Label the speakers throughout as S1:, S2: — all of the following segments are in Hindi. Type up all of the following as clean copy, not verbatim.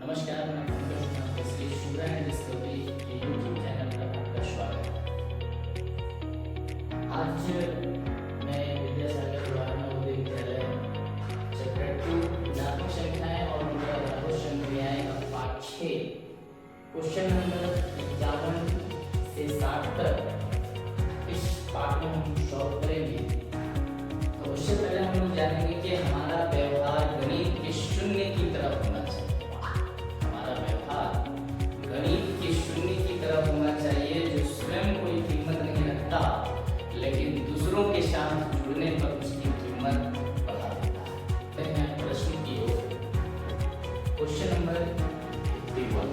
S1: नमस्कार, मैं पंकज कुमार श्री शुभ्रा एंड डिस्कवरी के यूट्यूब चैनल पर आपका स्वागत है। आज मैं विद्यासागर जवाहर नवोदय विद्यालय चैप्टर 2 गुणात्मक संख्याएं और उनका आधारभूत संक्रियाएं का पाठ 6 क्वेश्चन नंबर 51 से 60 तक इस पाठ में हम सॉल्व करेंगे। तो उससे पहले हम लोग जानेंगे कि हमारा व्यवहार गणित के शून्य की तरफ होना चाहिए। गणित के शून्य की तरफ होना चाहिए, जो स्वयं कोई कीमत नहीं रखता लेकिन दूसरों के साथ जुड़ने पर उसकी कीमत बढ़ा देता है। प्रश्न की ओर, क्वेश्चन नंबर 51।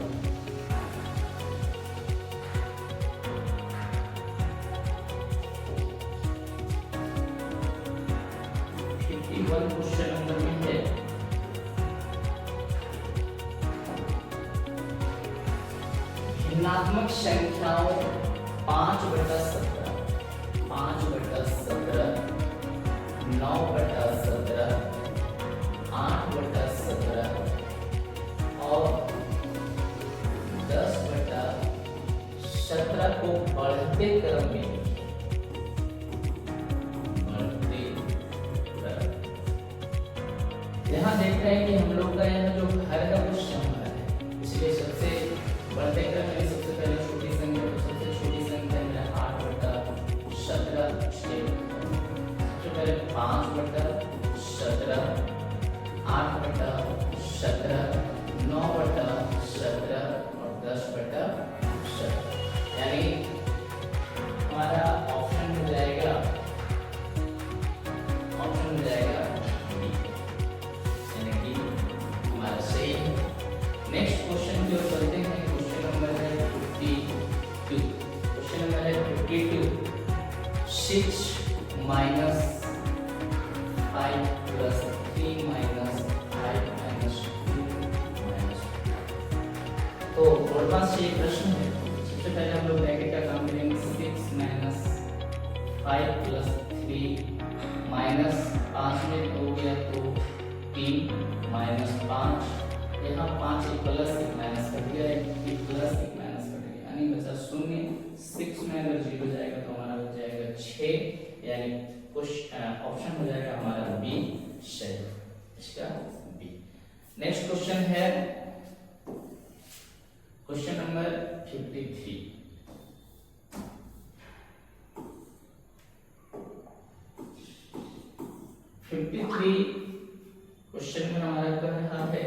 S1: क्वेश्चन नंबर में है भिन्नात्मक संख्याओं 5/17, 5/17, 9/17, 8/17 और 10/17 को बढ़ते क्रम में यहाँ देख रहे हैं कि हम लोग का यहाँ जो घर का कुछ संख्या है, इसलिए सबसे बढ़ते क्रम में सबसे पहले छोटी संख्या, तो सबसे छोटी संख्या है 8/17। सबसे पहले 5/17, 8/17, 9/17 और 10/17। यानी हमारा ऑप्शन हो जाएगा नेक्स्ट क्वेश्चन जो चलते हैं, क्वेश्चन नंबर है 52। क्वेश्चन नंबर है 52। 6 - 5 + 3 - 5 - 2 तो हमारे पास ये प्रश्न है। सबसे पहले हम लोग ब्रैकेट का काम करेंगे। 6 - 5 + 3 -5 में 2 गया तो 3 -5, यहाँ 5 एक प्लस एक माइनस कर दिया, एक प्लस एक माइनस कर दिया, यानी बचा 0। 6 में अगर 0 जाएगा तो हमारा हो जाएगा 6, यानी ऑप्शन हो जाएगा हमारा बी सही, इसका बी। नेक्स्ट क्वेश्चन है क्वेश्चन नंबर 53। 53 क्वेश्चन में हमारा कर रहा है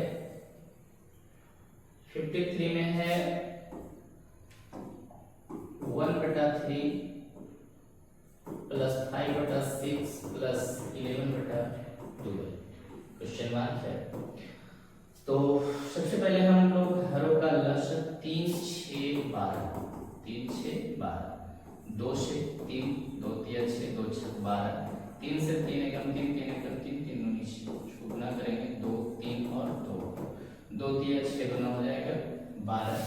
S1: 53 में है 1/3 + 5/6 + 11/12 क्वेश्चन मार्क है। तो सबसे पहले हम लोग हरों का लक्ष्य 3 6 12, 3 6 12, 2 से 3, 2 3 6, 2 6 12, 3 से 3 एकम 3, 3 एकम 3, 3 19 को गुना करेंगे 2 3 और 2, 2 3 6 गुना हो जाएगा 12।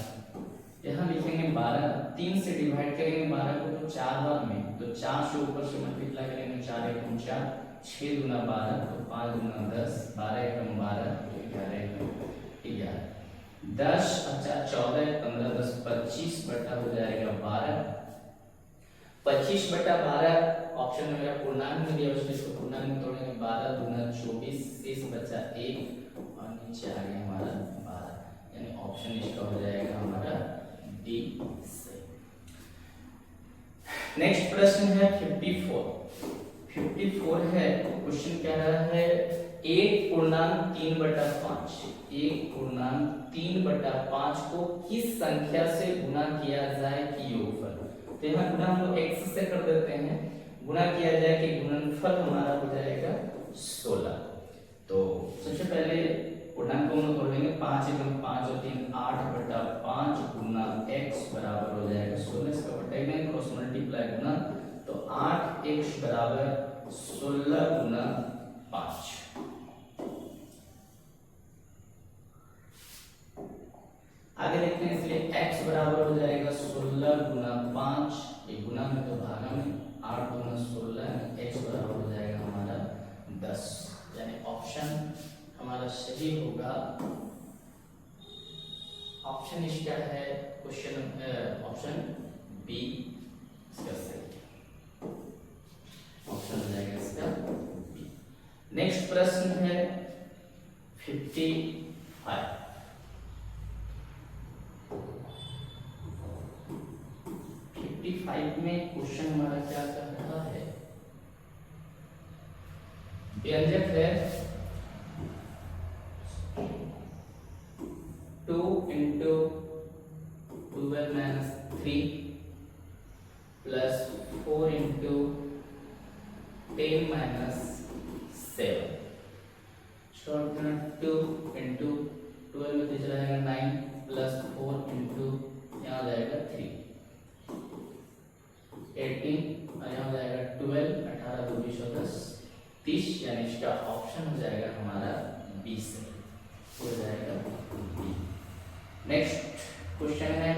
S1: यहाँ लिखेंगे 12, 3 से डिवाइड करेंगे 12 को तो 4 बार में, तो 4 से ऊपर से मल्टीप्लाई करेंगे 4 एकम 4, 6 दूना 12, तो 5 दूना 10, 12 एकम 12, 11 एकम 11, 10 अच्छा 14 15 10 25 बटा हो जाएगा 12। 25/12 ऑप्शन में मेरा पूर्णांक में दिया, उसमें इसको पूर्णांक में तोड़ेंगे 12 दूना 24, शेष बचा 1 और नीचे आ गया हमारा 12, यानी ऑप्शन इसका हो जाएगा हमारा डी सही। नेक्स्ट प्रश्न है 54। 54 है, क्वेश्चन कह रहा है 1.3/5, 1.3/5 को किस संख्या से गुना किया जाए कि योगफल। तो यहाँ गुना हम लोग x से कर देते हैं, गुना किया जाए कि गुणनफल हमारा हो जाएगा 16। तो सबसे पहले पूर्णांक को हम तोड़ लेंगे, 5 एकम 5 और 3 8/5 गुना x बराबर हो जाएगा 16, इसका बटाएंगे क्रॉस मल्टीप्लाई गुना, तो 8x बराबर 16 गुना 5। आगे देखते हैं, इसलिए x बराबर हो जाएगा 16 गुना 5, ये गुना में तो भागा में 8 गुना 16, x बराबर हो जाएगा हमारा 10, यानी ऑप्शन हमारा सही होगा ऑप्शन इसका है क्वेश्चन ऑप्शन बी इसका सही ऑप्शन हो जाएगा इसका बी। नेक्स्ट प्रश्न है 55। 55 में क्वेश्चन हमारा क्या कर रहा है, व्यंजक है 2 into 12 minus 3 plus 4 into 10 minus 7। Short 2 into 12 में चला जाएगा 9 plus 4 into यहाँ आ जाएगा 3 18 और यहाँ हो जाएगा 12 18 2 20 और 10 30 यानी इसका ऑप्शन हो जाएगा हमारा 20 हो जाएगा बी। नेक्स्ट क्वेश्चन है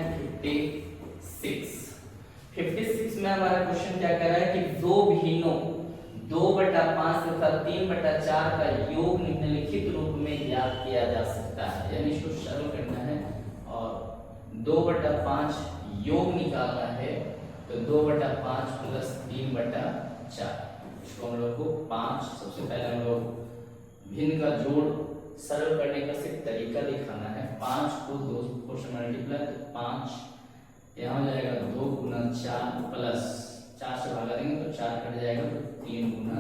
S1: 56 में हमारा क्वेश्चन क्या कर रहा है कि दो भिन्नों 2/5 तथा 3/4 का योग निम्नलिखित रूप में ज्ञात किया जा सकता है, यानी इसको सरल करना है और 2/5 योग निकालना है, तो 2/5 प्लस 3/4 इसको हम लोग को 5 सबसे पहले हम लोग भिन्न का जोड़ सरल करने का सिर्फ तरीका दिखाना है। 5 को 2 से मल्टीप्लाई तो 5 यहाँ हो जाएगा 2 गुना 4 प्लस 4 से भागा देंगे तो 4 कट जाएगा तो 3 गुना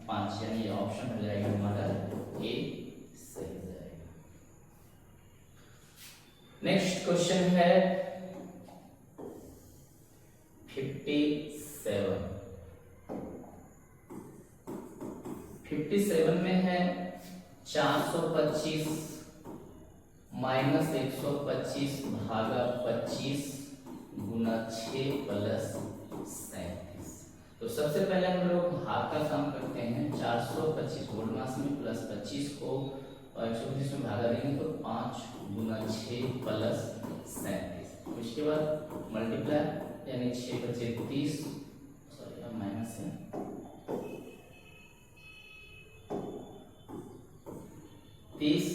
S1: 5 यानी ये ऑप्शन हो जाएगा हमारा ए सही हो जाएगा। नेक्स्ट क्वेश्चन है 57 में है 425 माइनस 125 भागा 25 गुना 6 प्लस 37। तो सबसे पहले हम लोग भाग का काम करते हैं। 425 होल मास में प्लस 25 को और 125 में भागा देंगे तो 5 गुना 6 प्लस 37। उसके बाद मल्टीप्लाई यानी 6 बचे 30 सॉरी अब माइनस है 30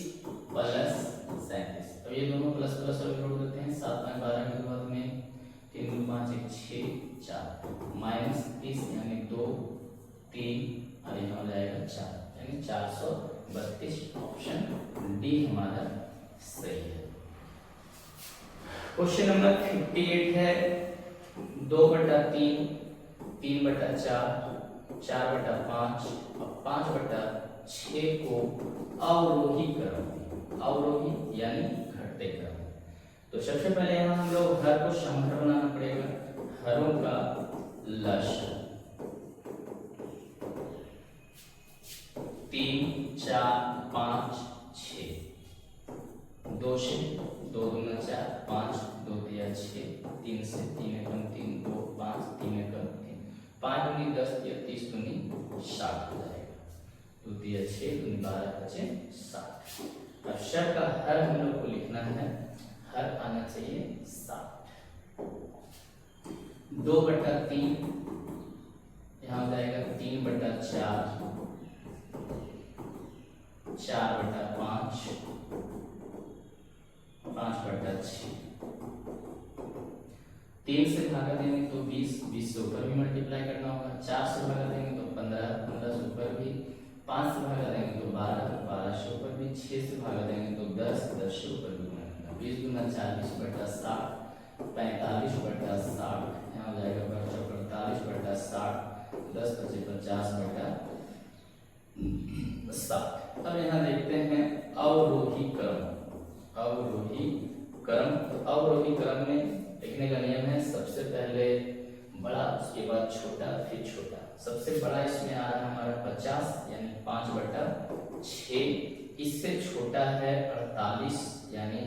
S1: प्लस 37। अब ये दोनों प्लस प्लस और जोड़ देते हैं 7 में 12 के बाद में 3 2 5 1 6 4 माइनस 30 यानी 2 3 और यहाँ हो जाएगा 4 यानी 432 ऑप्शन डी हमारा सही है। क्वेश्चन नंबर 58 है 2/3 3/4 4/5 और 5/6 को अवरोही यानी घटते क्रम। तो सबसे पहले यहाँ हम लोग हर को समग्र बनाना पड़ेगा। हरों का लसागु 3 4 5 6 2 से 2 दूना 4 5 2 तिया 6 3 से 3 एकम 3 2 5 3 एकम 3 5 दूनी 10 तिया 30 दूनी 60 हो जाएगा। 2 तिया 6 दूनी 12 बचे 60। अब शर का हर हम लोग को लिखना है, हर आना चाहिए 60। 2/3 यहाँ हो जाएगा 3/4 4/5 5/6 3 से भागा देंगे तो 20 20 से ऊपर भी मल्टीप्लाई करना होगा। 4 से भागा देंगे तो 15 15 से ऊपर भी 5 से भागा देंगे तो 12 12 से ऊपर भी 6 से भागा देंगे तो 10 10 से ऊपर भी 20 गुना 40/60 45/60 यहाँ हो जाएगा 45/60 10 × 50/60। अब यहाँ देखते हैं अवरोही क्रम। तो अवरोही क्रम में लिखने का नियम है सबसे पहले बड़ा उसके बाद छोटा फिर छोटा। सबसे बड़ा इसमें आ रहा है हमारा 50 यानी 5/6। इससे छोटा है 48 यानी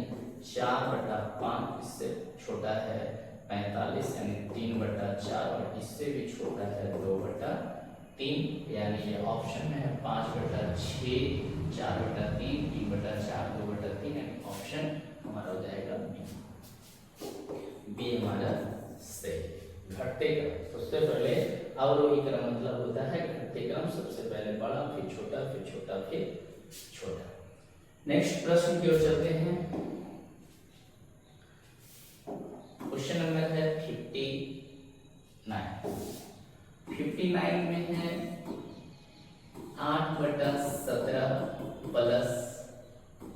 S1: 4/5। इससे छोटा है 45 यानी 3/4 और इससे भी छोटा है 2/3 यानी ये ऑप्शन में है 5/6 4/3 3/4 2/3 यानी ऑप्शन हमारा हो जाएगा बी हमारा सही। घटते क्रम सबसे पहले अवरोही क्रम मतलब होता है घटते क्रम, सबसे पहले बड़ा फिर छोटा फिर छोटा फिर छोटा। नेक्स्ट प्रश्न की ओर चलते हैं 59 में है 8/17 प्लस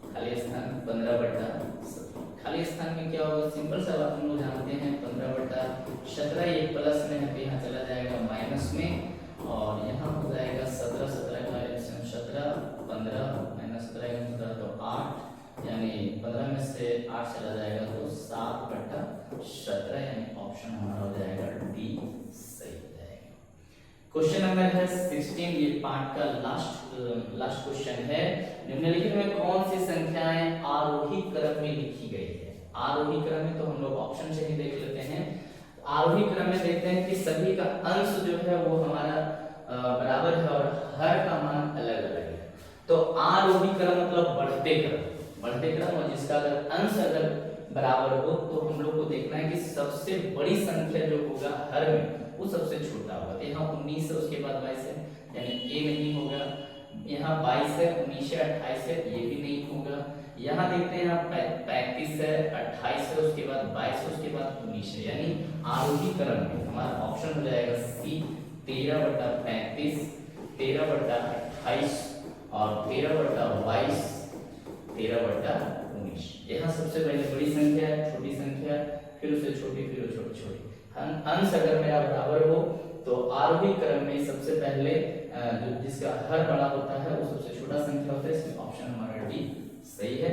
S1: खाली स्थान 15/17। खाली स्थान में क्या होगा, सिंपल सा बात हम लोग जानते हैं, 15/17 ये प्लस में है तो यहाँ चला जाएगा माइनस में, और यहाँ हो जाएगा 17 का एडिशन 17 15 -17 तो 8, यानी 15 में से 8 चला जाएगा तो 7/17, यानी ऑप्शन हमारा हो जाएगा डी सही हो जाएगा। क्वेश्चन नंबर है 16, ये पार्ट का लास्ट क्वेश्चन है। निम्नलिखित में कौन सी संख्याएं आरोही क्रम में लिखी गई है? आरोही क्रम में तो हम लोग ऑप्शन से ही देख लेते हैं। आरोही क्रम में देखते हैं कि सभी का अंश जो है वो हमारा बराबर है और हर का मान अलग अलग है। तो आरोही क्रम मतलब बढ़ते क्रम, और जिसका अगर अंश अगर बराबर हो तो हम लोग को देखना है कि सबसे बड़ी संख्या जो होगा हर में वो सबसे छोटा होगा। तो यहाँ 19 है, उसके बाद 22 है, यानी ए नहीं होगा। यहाँ 22 है, 19 है, 28 है, ये भी नहीं होगा। यहाँ देखते हैं, यहाँ 35 है, 28 है, उसके बाद 22 है, उसके बाद 19 है, यानी आरोही क्रम में हमारा ऑप्शन हो जाएगा सी 13/35, 13/28 और 13/22, 13/19। यहाँ सबसे पहले बड़ी संख्या है, छोटी संख्या, फिर उससे छोटी, फिर छोटी छोटी। अंश अगर मेरा बराबर हो तो आरोही क्रम में सबसे पहले जिसका हर बड़ा होता है वो सबसे छोटा संख्या होता है, इसमें ऑप्शन हमारा डी सही है।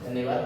S1: धन्यवाद।